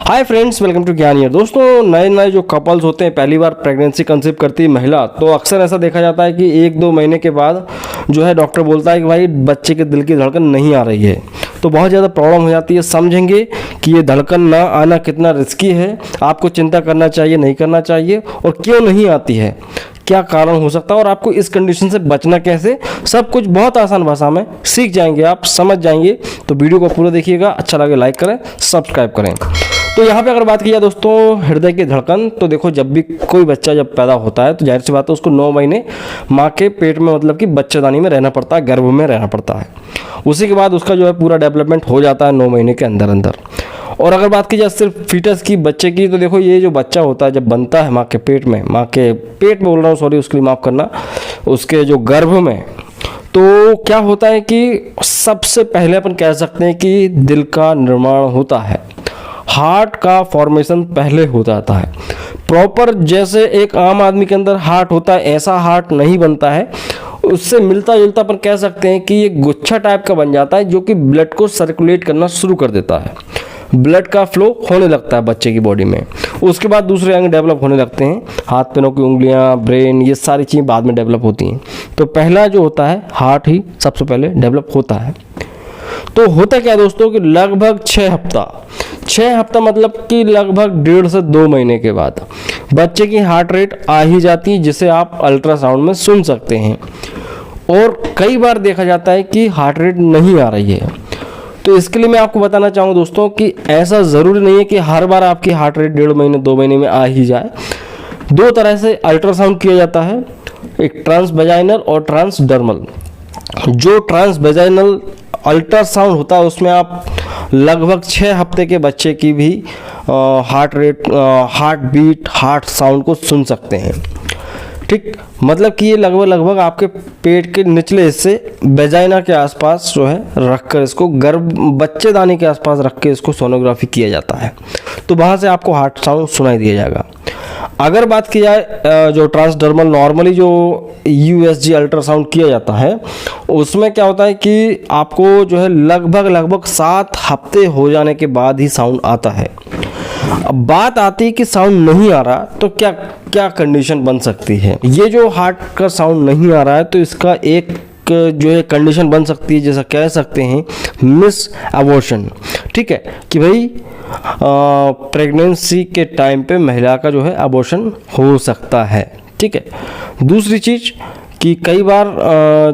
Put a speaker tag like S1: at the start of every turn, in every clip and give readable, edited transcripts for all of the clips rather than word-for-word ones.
S1: Hi friends, welcome to ज्ञान year. दोस्तों, नए नए जो कपल्स होते हैं, पहली बार प्रेगनेंसी कंसीव करती है महिला, तो अक्सर ऐसा देखा जाता है कि 1-2 महीने के बाद जो है डॉक्टर बोलता है कि भाई बच्चे के दिल की धड़कन नहीं आ रही है। तो बहुत ज़्यादा प्रॉब्लम हो जाती है। समझेंगे कि ये धड़कन ना आना कितना रिस्की है, आपको चिंता करना चाहिए नहीं करना चाहिए, और क्यों नहीं आती है, क्या कारण हो सकता है, और आपको इस कंडीशन से बचना कैसे, सब कुछ बहुत आसान भाषा में सीख जाएंगे, आप समझ जाएंगे। तो वीडियो को पूरा देखिएगा, अच्छा लगे लाइक करें, सब्सक्राइब करें। तो यहाँ पे अगर बात की जाए दोस्तों हृदय की धड़कन, तो देखो जब भी कोई बच्चा जब पैदा होता है तो जाहिर सी बात है उसको 9 महीने माँ के पेट में, मतलब कि बच्चेदानी में रहना पड़ता है, गर्भ में रहना पड़ता है। उसी के बाद उसका जो है पूरा डेवलपमेंट हो जाता है 9 महीने के अंदर अंदर। और अगर बात की जाए सिर्फ फीटस की, बच्चे की, तो देखो ये जो बच्चा होता है जब बनता है माँ के पेट में बोल रहा हूँ, सॉरी उसके लिए माफ़ करना, उसके जो गर्भ में, तो क्या होता है कि सबसे पहले अपन कह सकते हैं कि दिल का निर्माण होता है, हार्ट का फॉर्मेशन पहले हो जाता है। प्रॉपर जैसे एक आम आदमी के अंदर हार्ट होता है ऐसा हार्ट नहीं बनता है, उससे मिलता जुलता अपन कह सकते हैं कि ये गुच्छा टाइप का बन जाता है, जो कि ब्लड को सर्कुलेट करना शुरू कर देता है, ब्लड का फ्लो होने लगता है बच्चे की बॉडी में। उसके बाद दूसरे अंग डेवलप होने लगते हैं, हाथ पैरों की उंगलियां, ब्रेन, ये सारी चीज़ें बाद में डेवलप होती हैं। तो पहला जो होता है हार्ट ही सबसे पहले डेवलप होता है। तो होता क्या दोस्तों कि लगभग 6 हफ्ता मतलब कि लगभग 1.5 से 2 महीने के बाद बच्चे की हार्ट रेट आ ही जाती है, जिसे आप अल्ट्रासाउंड में सुन सकते हैं। और कई बार देखा जाता है कि हार्ट रेट नहीं आ रही है। तो इसके लिए मैं आपको बताना चाहूँगा दोस्तों कि ऐसा ज़रूरी नहीं है कि हर बार आपकी हार्ट रेट 1.5 महीने 2 महीने में आ ही जाए। 2 तरह से अल्ट्रासाउंड किया जाता है, एक ट्रांसवेजाइनल और ट्रांसडर्मल। जो ट्रांसवेजाइनल अल्ट्रासाउंड होता है उसमें आप लगभग 6 हफ्ते के बच्चे की भी heart rate, heartbeat, heart sound को सुन सकते हैं। ठीक, मतलब कि ये लगभग आपके पेट के निचले हिस्से वेजाइना के आसपास जो है रखकर, इसको गर्भ बच्चेदानी के आसपास रख के इसको सोनोग्राफी किया जाता है। तो वहाँ से आपको हार्ट साउंड सुनाई दिया जाएगा। अगर बात की जाए जो ट्रांसडर्मल, नॉर्मली जो यूएसजी अल्ट्रासाउंड किया जाता है, उसमें क्या होता है कि आपको जो है लगभग 7 हफ्ते हो जाने के बाद ही साउंड आता है। अब बात आती है कि साउंड नहीं आ रहा, तो क्या क्या कंडीशन बन सकती है। ये जो हार्ट का साउंड नहीं आ रहा है, तो इसका एक जो है कंडीशन बन सकती है, जैसा कह सकते हैं मिस अबॉर्शन। ठीक है, कि भाई प्रेगनेंसी के टाइम पे महिला का जो है अबॉर्शन हो सकता है। ठीक है, दूसरी चीज़ कि कई बार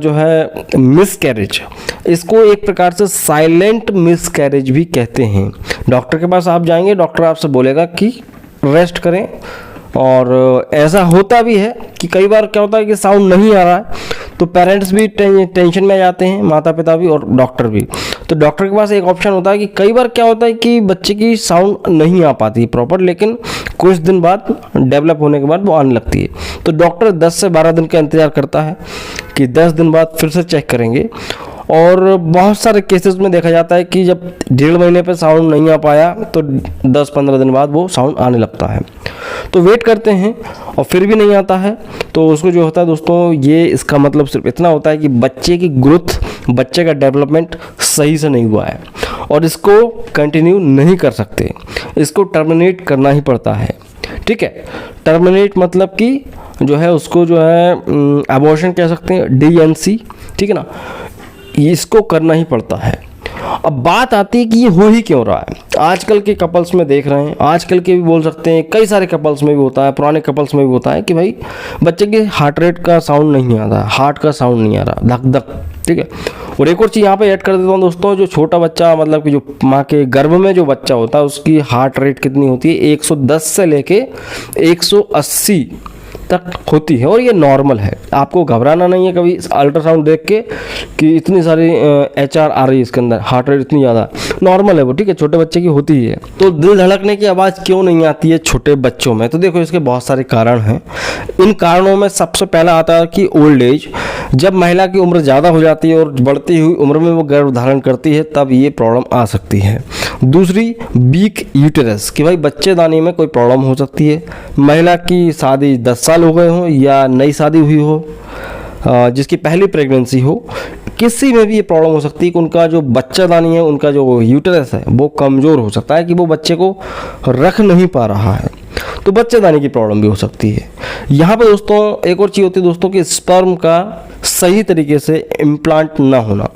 S1: जो है मिसकैरेज, इसको एक प्रकार से साइलेंट मिसकैरेज भी कहते हैं। डॉक्टर के पास आप जाएंगे, डॉक्टर आपसे बोलेगा कि रेस्ट करें, और ऐसा होता भी है कि कई बार क्या होता है कि साउंड नहीं आ रहा है, तो पेरेंट्स भी टेंशन में आ जाते हैं, माता पिता भी और डॉक्टर भी। तो डॉक्टर के पास एक ऑप्शन होता है कि कई बार क्या होता है कि बच्चे की साउंड नहीं आ पाती प्रॉपर, लेकिन कुछ दिन बाद डेवलप होने के बाद वो आने लगती है। तो डॉक्टर 10 से 12 दिन का इंतज़ार करता है कि 10 दिन बाद फिर से चेक करेंगे। और बहुत सारे केसेस में देखा जाता है कि जब 1.5 महीने पे साउंड नहीं आ पाया, तो 10-15 दिन बाद वो साउंड आने लगता है। तो वेट करते हैं और फिर भी नहीं आता है, तो उसको जो होता है दोस्तों, ये इसका मतलब सिर्फ इतना होता है कि बच्चे की ग्रोथ, बच्चे का डेवलपमेंट सही से नहीं हुआ है, और इसको कंटिन्यू नहीं कर सकते, इसको टर्मिनेट करना ही पड़ता है। ठीक है, टर्मिनेट मतलब कि जो है उसको जो है अबॉर्शन कह सकते हैं, DNC। ठीक है ना, इसको करना ही पड़ता है। अब बात आती है कि ये हो ही क्यों रहा है। आजकल के कपल्स में देख रहे हैं, आजकल के भी बोल सकते हैं, कई सारे कपल्स में भी होता है, पुराने कपल्स में भी होता है कि भाई बच्चे के हार्ट रेट का साउंड नहीं आ रहा, हार्ट का साउंड नहीं आ रहा, धक धक। ठीक है, और एक और चीज़ यहाँ पे ऐड कर देता हूँ दोस्तों, जो छोटा बच्चा, मतलब कि जो माँ के गर्भ में जो बच्चा होता है, उसकी हार्ट रेट कितनी होती है, 110 से लेके 180 तक होती है, और ये नॉर्मल है। आपको घबराना नहीं है कभी अल्ट्रासाउंड देख के कि इतनी सारी HR आ रही है इसके अंदर, हार्ट रेट इतनी ज़्यादा, नॉर्मल है वो। ठीक है, छोटे बच्चे की होती ही है। तो दिल धड़कने की आवाज़ क्यों नहीं आती है छोटे बच्चों में, तो देखो इसके बहुत सारे कारण हैं। इन कारणों में सबसे पहला आता है कि ओल्ड एज, जब महिला की उम्र ज़्यादा हो जाती है और बढ़ती हुई उम्र में वो गर्भ धारण करती है, तब ये प्रॉब्लम आ सकती है। दूसरी, वीक यूटेरस, कि भाई बच्चेदानी में कोई प्रॉब्लम हो सकती है। महिला की शादी 10 साल हो गए हों या नई शादी हुई हो, जिसकी पहली प्रेगनेंसी हो, किसी में भी ये प्रॉब्लम हो सकती है कि उनका जो बच्चादानी है, उनका जो यूटेरस है वो कमज़ोर हो सकता है कि वो बच्चे को रख नहीं पा रहा है, तो बच्चेदानी की प्रॉब्लम भी हो सकती है। यहाँ पे दोस्तों एक और चीज़ होती है दोस्तों कि स्पर्म का सही तरीके से इम्प्लांट ना होना।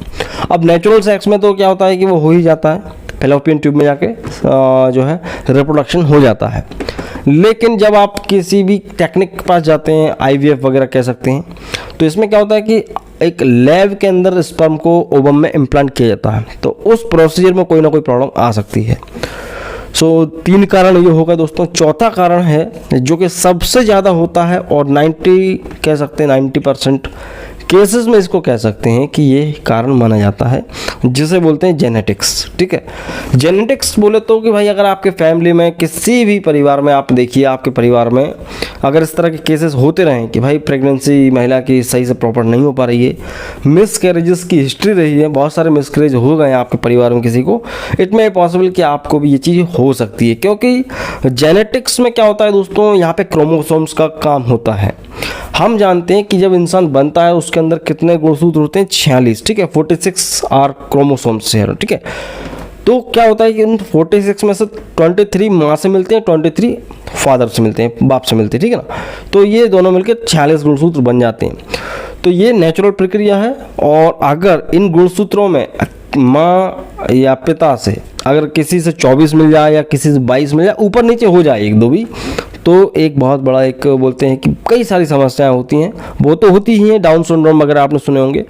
S1: अब नेचुरल सेक्स में तो क्या होता है कि वो हो ही जाता है, फैलोपियन ट्यूब में जाके जो है रिप्रोडक्शन हो जाता है। लेकिन जब आप किसी भी टेक्निक के पास जाते हैं, IVF वगैरह कह सकते हैं, तो इसमें क्या होता है कि एक लैब के अंदर स्पर्म को ओवम में इम्प्लांट किया जाता है, तो उस प्रोसीजर में कोई ना कोई प्रॉब्लम आ सकती है। सो 3 कारण ये होगा दोस्तों। चौथा कारण है जो कि सबसे ज़्यादा होता है और 90% केसेस में इसको कह सकते हैं कि ये कारण माना जाता है, जिसे बोलते हैं जेनेटिक्स। ठीक है, जेनेटिक्स बोले तो कि भाई अगर आपके फैमिली में किसी भी परिवार में आप देखिए, आपके परिवार में अगर इस तरह के केसेस होते रहें कि भाई प्रेगनेंसी महिला की सही से प्रॉपर नहीं हो पा रही है, मिसकैरेजेस की हिस्ट्री रही है, बहुत सारे मिसकैरेज हो गए आपके परिवार में किसी को, इट मे पॉसिबल कि आपको भी ये चीज़ हो सकती है। क्योंकि जेनेटिक्स में क्या होता है दोस्तों, यहाँ पे क्रोमोसोम्स का काम होता है। हम जानते हैं कि जब इंसान बनता है उसके अंदर कितने गुणसूत्र होते हैं, 46। ठीक है, 46 आर क्रोमोसोम्स है। ठीक है, तो क्या होता है कि उन 46 में से 23 माँ से मिलते हैं, 23 फादर से मिलते हैं, बाप से मिलते हैं। ठीक है ना, तो ये दोनों मिलकर 46 गुणसूत्र बन जाते हैं। तो ये नेचुरल प्रक्रिया है। और अगर इन गुणसूत्रों में माँ या पिता से अगर किसी से 24 मिल जाए या किसी से 22 मिल जाए, ऊपर नीचे हो जाए एक दो भी, तो एक बहुत बड़ा एक बोलते हैं कि कई सारी समस्याएं होती हैं। वो तो होती ही हैं, डाउन सिंड्रोम वगैरह आपने सुने होंगे।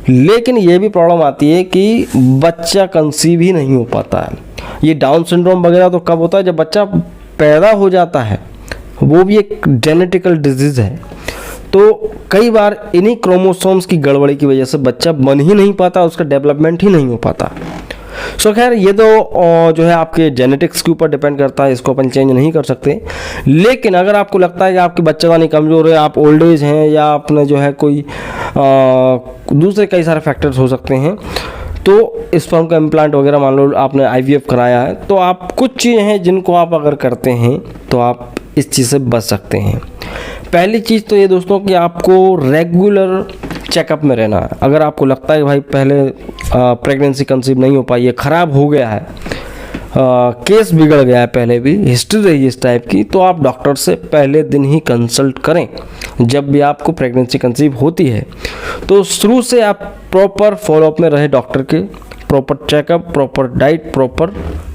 S1: लेकिन ये भी प्रॉब्लम आती है कि बच्चा कंसीव ही नहीं हो पाता है। ये डाउन सिंड्रोम वगैरह तो कब होता है, जब बच्चा पैदा हो जाता है, वो भी एक जेनेटिकल डिजीज़ है। तो कई बार इन्हीं क्रोमोसोम्स की गड़बड़ी की वजह से बच्चा बन ही नहीं पाता, उसका डेवलपमेंट ही नहीं हो पाता। सो खैर ये तो जो है आपके जेनेटिक्स के ऊपर डिपेंड करता है, इसको अपन चेंज नहीं कर सकते। लेकिन अगर आपको लगता है कि आपकी बच्चेदानी कमज़ोर है, आप ओल्ड एज हैं, या आपने जो है कोई दूसरे कई सारे फैक्टर्स हो सकते हैं, तो स्पर्म का इम्प्लांट वगैरह मान लो आपने IVF कराया है, तो आप कुछ चीज़ें हैं जिनको आप अगर करते हैं तो आप इस चीज़ से बच सकते हैं। पहली चीज़ तो ये दोस्तों कि आपको रेगुलर चेकअप में रहना है। अगर आपको लगता है कि भाई पहले प्रेगनेंसी कंसीव नहीं हो पाई है, ख़राब हो गया है, केस बिगड़ गया है, पहले भी हिस्ट्री रही है इस टाइप की, तो आप डॉक्टर से पहले दिन ही कंसल्ट करें। जब भी आपको प्रेगनेंसी कंसीव होती है तो शुरू से आप प्रॉपर फॉलोअप में रहे डॉक्टर के, proper checkup, proper diet, proper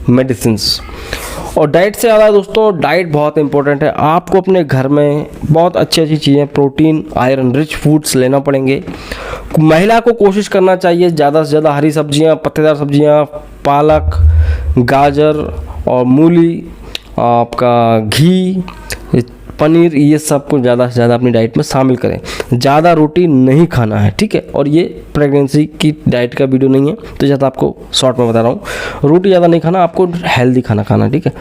S1: medicines. और डाइट से ज़्यादा दोस्तों डाइट बहुत इंपॉर्टेंट है। आपको अपने घर में बहुत अच्छी अच्छी चीज़ें, प्रोटीन, आयरन रिच फूड्स लेना पड़ेंगे। महिला को कोशिश करना चाहिए ज़्यादा से ज़्यादा हरी सब्जियां, पत्तेदार सब्जियां, पालक, गाजर और मूली, आपका घी, पनीर, ये सब को ज़्यादा से ज़्यादा अपनी डाइट में शामिल करें। ज़्यादा रोटी नहीं खाना है, ठीक है। और ये प्रेगनेंसी की डाइट का वीडियो नहीं है, तो ज़्यादा आपको शॉर्ट में बता रहा हूँ, रोटी ज़्यादा नहीं खाना, आपको हेल्दी खाना खाना, ठीक है।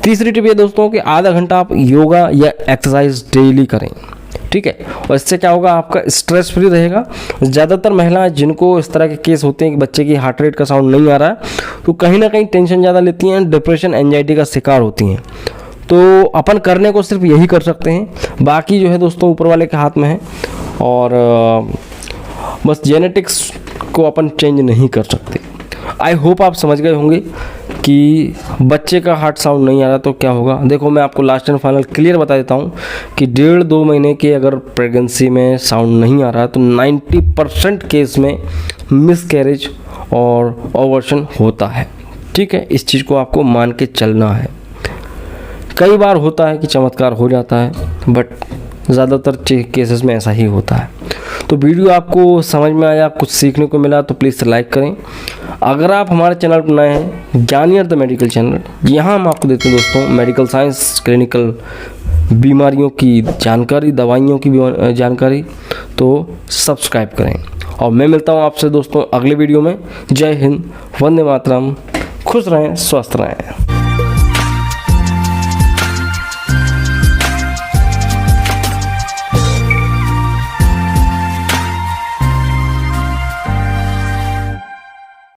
S1: तीसरी टिप ये दोस्तों कि आधा घंटा आप योगा या एक्सरसाइज डेली करें, ठीक है। और इससे क्या होगा, आपका स्ट्रेस फ्री रहेगा। ज़्यादातर महिलाएं जिनको इस तरह के केस होते हैं कि बच्चे की हार्ट रेट का साउंड नहीं आ रहा है, तो कहीं ना कहीं टेंशन ज़्यादा लेती हैं, डिप्रेशन, एंजाइटी का शिकार होती हैं। तो अपन करने को सिर्फ यही कर सकते हैं, बाकी जो है दोस्तों ऊपर वाले के हाथ में है। और बस जेनेटिक्स को अपन चेंज नहीं कर सकते। आई होप आप समझ गए होंगे कि बच्चे का हार्ट साउंड नहीं आ रहा तो क्या होगा। देखो मैं आपको लास्ट एंड फाइनल क्लियर बता देता हूँ कि 1.5-2 महीने के अगर प्रेगनेंसी में साउंड नहीं आ रहा तो 90% केस में मिसकैरेज और अबॉर्शन होता है, ठीक है। इस चीज़ को आपको मान के चलना है। कई बार होता है कि चमत्कार हो जाता है, बट ज़्यादातर केसेस में ऐसा ही होता है। तो वीडियो आपको समझ में आया, कुछ सीखने को मिला तो प्लीज़ लाइक करें। अगर आप हमारे चैनल पर नए हैं, ज्ञानियर द मेडिकल चैनल, यहाँ हम आपको देते हैं दोस्तों मेडिकल साइंस, क्लिनिकल बीमारियों की जानकारी, दवाइयों की जानकारी, तो सब्सक्राइब करें। और मैं मिलता हूँ आपसे दोस्तों अगले वीडियो में। जय हिंद, वंदे मातरम, खुश रहें, स्वस्थ रहें।